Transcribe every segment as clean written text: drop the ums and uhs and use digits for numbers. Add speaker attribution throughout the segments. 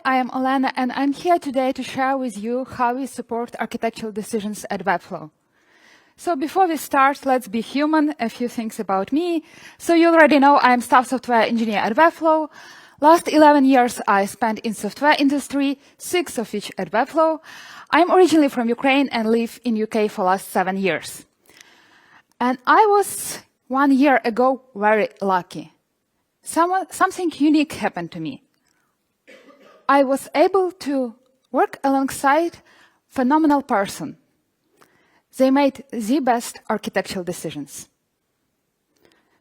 Speaker 1: I am Olena, and I'm here today to share with you how we support architectural decisions at Webflow. So before we start, let's be human, a few things about me. So you already know I'm staff software engineer at Webflow. Last 11 years I spent in software industry, 6 of which at Webflow. I'm originally from Ukraine and live in UK for last 7 years. And I was 1 year ago very lucky. Something unique happened to me. I was able to work alongside phenomenal person. They made the best architectural decisions.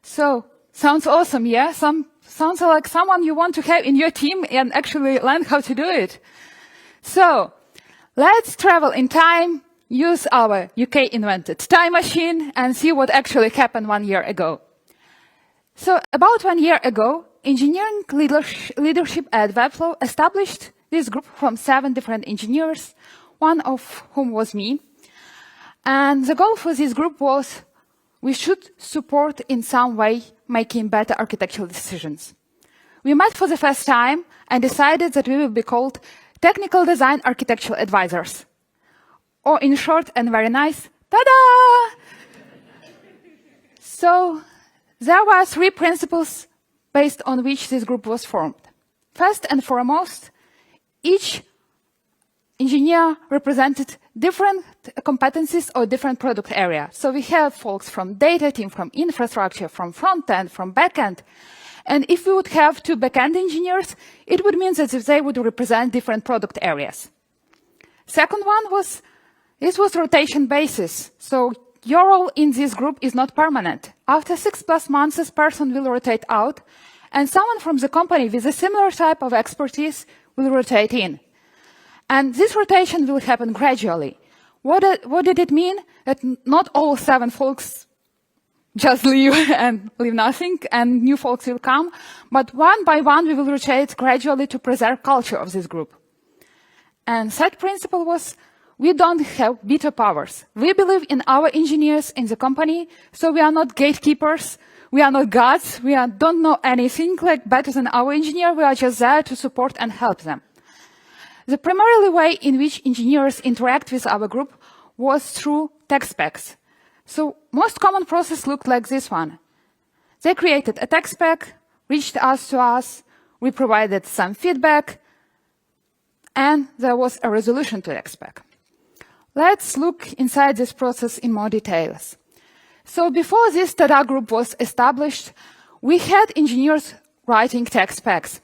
Speaker 1: So, sounds awesome, yeah? Sounds like someone you want to have in your team and actually learn how to do it. So, let's travel in time, use our UK-invented time machine, and see what actually happened 1 year ago. So, about 1 year ago, engineering leadership at Webflow established this group from 7 different engineers, one of whom was me. And the goal for this group was we should support in some way making better architectural decisions. We met for the first time and decided that we will be called Technical Design Architectural Advisors. Or in short and very nice, ta-da! So there were 3 principles based on which this group was formed. First and foremost, each engineer represented different competencies or different product area. So we have folks from data team, from infrastructure, from front end, from back end. And if we would have 2 back-end engineers, it would mean that they would represent different product areas. Second one was, this was rotation basis. So your role in this group is not permanent. After 6+ months, this person will rotate out, and someone from the company with a similar type of expertise will rotate in. And this rotation will happen gradually. What did it mean? That not all 7 folks just leave and leave nothing, and new folks will come, but one by one we will rotate gradually to preserve culture of this group. And third principle was, we don't have veto powers. We believe in our engineers in the company, so we are not gatekeepers, we are not gods, we don't know anything like better than our engineer, we are just there to support and help them. The primary way in which engineers interact with our group was through tech specs. So most common process looked like this one. They created a tech spec, reached to us, we provided some feedback, and there was a resolution to tech spec. Let's look inside this process in more details. So before this TADA group was established, we had engineers writing tech specs.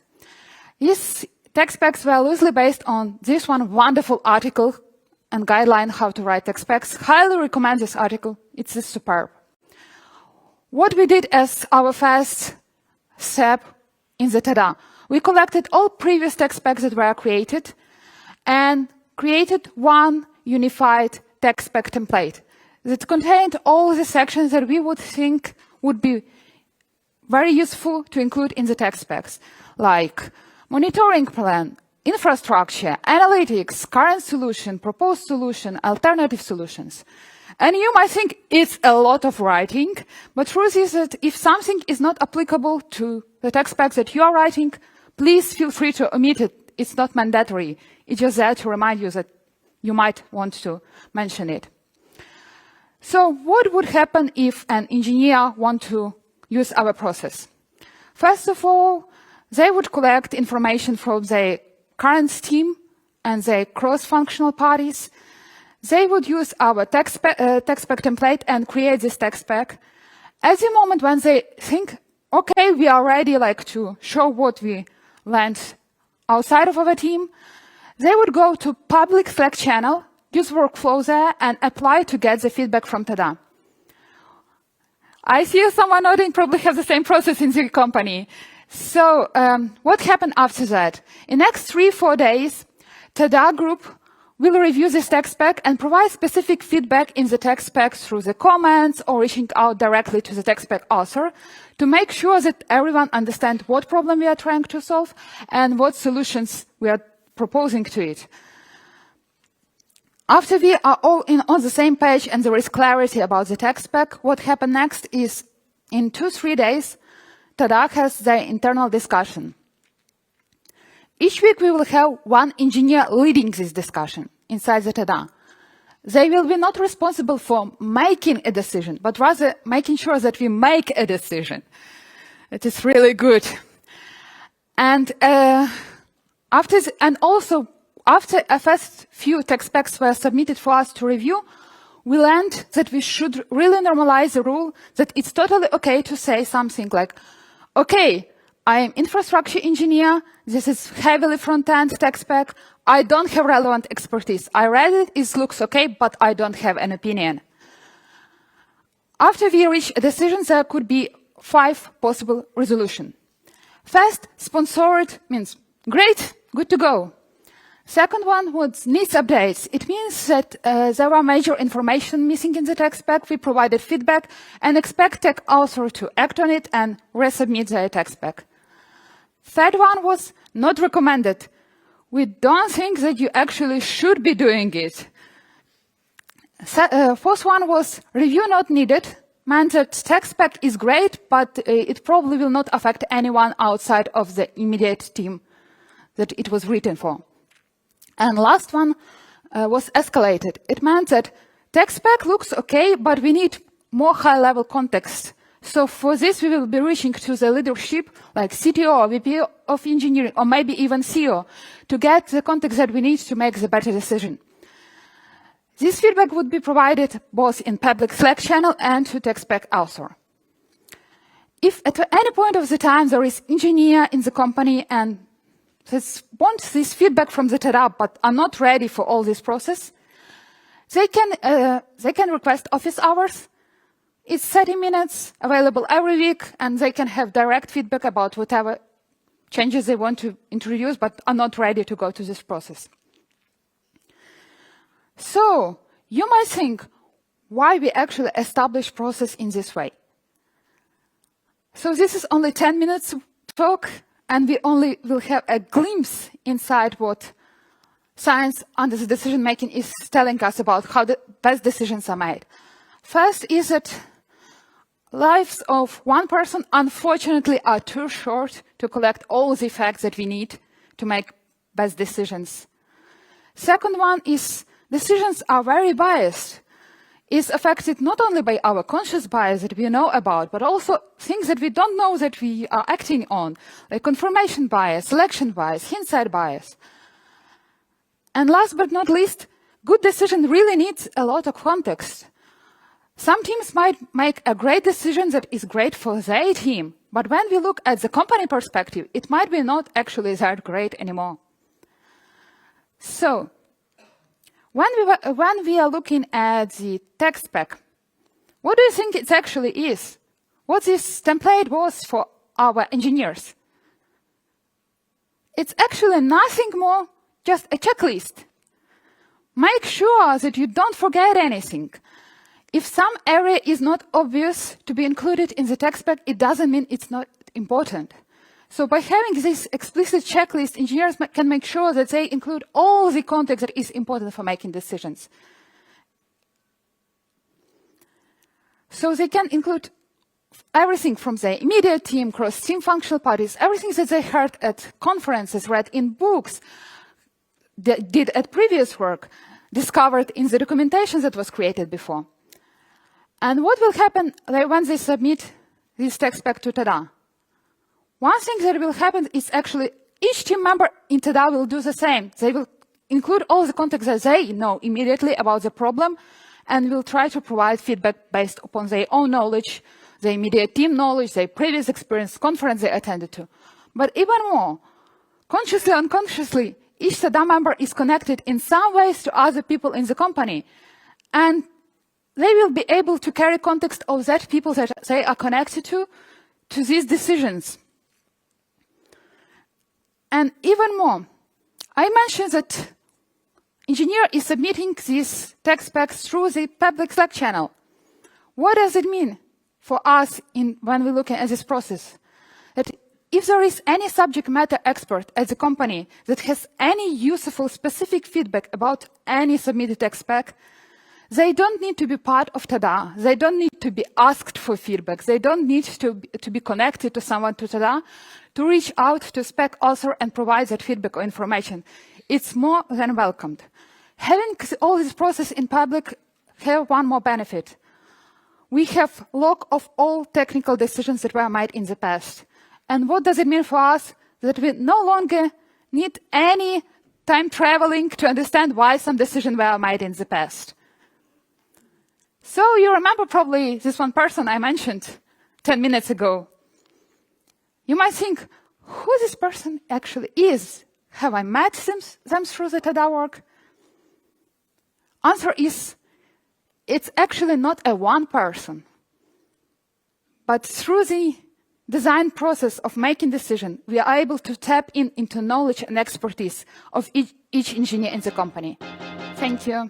Speaker 1: These tech specs were loosely based on this one wonderful article and guideline how to write tech specs. Highly recommend this article. It's superb. What we did as our first step in the TADA, we collected all previous tech specs that were created and created one unified tech spec template that contained all the sections that we would think would be very useful to include in the tech specs, like monitoring plan, infrastructure, analytics, current solution, proposed solution, alternative solutions. And you might think it's a lot of writing, but truth is that if something is not applicable to the tech specs that you are writing, please feel free to omit it. It's not mandatory. It's just there to remind you that you might want to mention it. So what would happen if an engineer want to use our process? First of all, they would collect information from their current team and their cross-functional parties. They would use our tech spec template and create this tech spec. At the moment when they think, okay, we are ready to show what we learned outside of our team, they would go to public Slack channel, use workflow there, and apply to get the feedback from TADA. I see someone nodding, probably have the same process in the company. So what happened after that? In the next 3-4 days, TADA group will review this tech spec and provide specific feedback in the tech spec through the comments or reaching out directly to the tech spec author to make sure that everyone understands what problem we are trying to solve and what solutions we are proposing to it. After we are all on the same page and there is clarity about the tech spec, what happened next is in 2-3 days, TADA has their internal discussion. Each week we will have one engineer leading this discussion inside the TADA. They will be not responsible for making a decision, but rather making sure that we make a decision. It is really good. And after a first few tech specs were submitted for us to review, we learned that we should really normalize the rule that it's totally okay to say something like, okay, I am infrastructure engineer, this is heavily front-end tech spec, I don't have relevant expertise. I read it, it looks okay, but I don't have an opinion. After we reach a decision, there could be 5 possible resolutions. First, sponsored means great, good to go. Second one was needs updates. It means that there were major information missing in the tech spec. We provided feedback and expect tech author to act on it and resubmit their tech spec. Third one was not recommended. We don't think that you actually should be doing it. Fourth one was review not needed. Meant that tech spec is great, but it probably will not affect anyone outside of the immediate team that it was written for. And last one was escalated. It meant that tech spec looks okay, but we need more high-level context. So for this, we will be reaching to the leadership, like CTO, or VP of engineering, or maybe even CEO, to get the context that we need to make the better decision. This feedback would be provided both in public Slack channel and to tech spec author. If at any point of the time there is engineer in the company and want this feedback from the TADA but are not ready for all this process, they can request office hours. It's 30 minutes, available every week, and they can have direct feedback about whatever changes they want to introduce but are not ready to go to this process. So, you might think, why we actually establish process in this way? So this is only 10 minutes talk, and we only will have a glimpse inside what science under the decision making is telling us about how the best decisions are made. First is that lives of one person, unfortunately, are too short to collect all the facts that we need to make best decisions. Second one is decisions are very biased. It's affected not only by our conscious bias that we know about, but also things that we don't know that we are acting on, like confirmation bias, selection bias, hindsight bias. And last but not least, good decision really needs a lot of context. Some teams might make a great decision that is great for their team, but when we look at the company perspective, it might be not actually that great anymore. So, when we are looking at the tech spec, what do you think it actually is? What this template was for our engineers? It's actually nothing more, just a checklist. Make sure that you don't forget anything. If some area is not obvious to be included in the tech spec, it doesn't mean it's not important. So by having this explicit checklist, engineers can make sure that they include all the context that is important for making decisions. So they can include everything from the immediate team, cross-team functional parties, everything that they heard at conferences, read in books, did at previous work, discovered in the documentation that was created before. And what will happen when they submit this tech spec to TADA? One thing that will happen is actually each team member in TADA will do the same. They will include all the context that they know immediately about the problem and will try to provide feedback based upon their own knowledge, their immediate team knowledge, their previous experience, conference they attended to. But even more, consciously or unconsciously, each TADA member is connected in some ways to other people in the company. And they will be able to carry context of that people that they are connected to these decisions. And even more, I mentioned that engineer is submitting these tech specs through the public Slack channel. What does it mean for us when we look at this process? That if there is any subject matter expert at the company that has any useful specific feedback about any submitted tech spec, they don't need to be part of TADA. They don't need to be asked for feedback. They don't need to be connected to someone to TADA to reach out to spec author and provide that feedback or information. It's more than welcomed. Having all this process in public have one more benefit. We have log of all technical decisions that were made in the past. And what does it mean for us? That we no longer need any time traveling to understand why some decisions were made in the past. So you remember probably this one person I mentioned 10 minutes ago. You might think, who this person actually is? Have I met them through the TED work? Answer is, it's actually not a one person. But through the design process of making decision, we are able to tap into knowledge and expertise of each engineer in the company. Thank you.